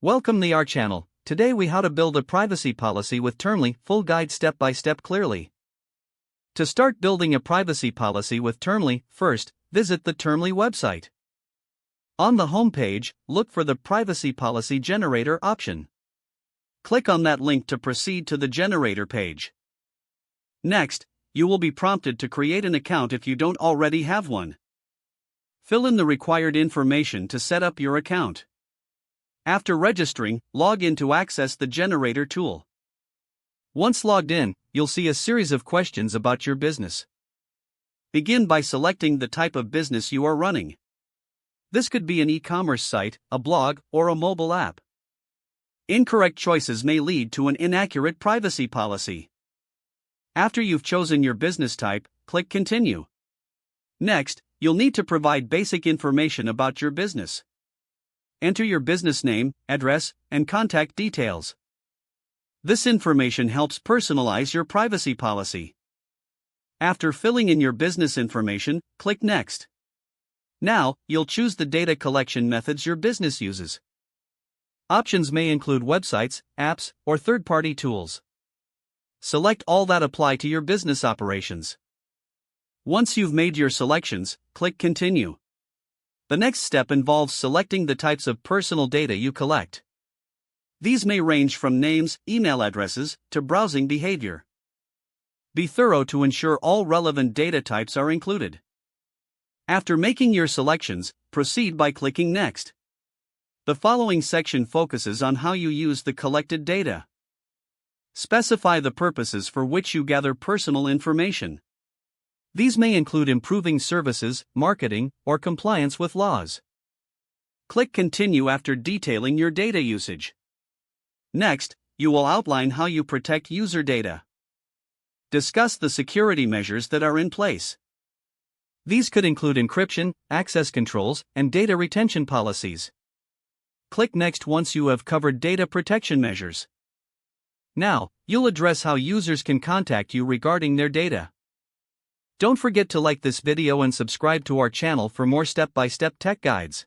Welcome to our channel. Today we how to build a privacy policy with Termly, full guide step by step clearly. To start building a privacy policy with Termly, first, visit the Termly website. On the home page, look for the Privacy Policy Generator option. Click on that link to proceed to the generator page. Next, you will be prompted to create an account if you don't already have one. Fill in the required information to set up your account. After registering, log in to access the generator tool. Once logged in, you'll see a series of questions about your business. Begin by selecting the type of business you are running. This could be an e-commerce site, a blog, or a mobile app. Incorrect choices may lead to an inaccurate privacy policy. After you've chosen your business type, click Continue. Next, you'll need to provide basic information about your business. Enter your business name, address, and contact details. This information helps personalize your privacy policy. After filling in your business information, click Next. Now, you'll choose the data collection methods your business uses. Options may include websites, apps, or third-party tools. Select all that apply to your business operations. Once you've made your selections, click Continue. The next step involves selecting the types of personal data you collect. These may range from names, email addresses, to browsing behavior. Be thorough to ensure all relevant data types are included. After making your selections, proceed by clicking Next. The following section focuses on how you use the collected data. Specify the purposes for which you gather personal information. These may include improving services, marketing, or compliance with laws. Click Continue after detailing your data usage. Next, you will outline how you protect user data. Discuss the security measures that are in place. These could include encryption, access controls, and data retention policies. Click Next once you have covered data protection measures. Now, you'll address how users can contact you regarding their data. Don't forget to like this video and subscribe to our channel for more step-by-step tech guides.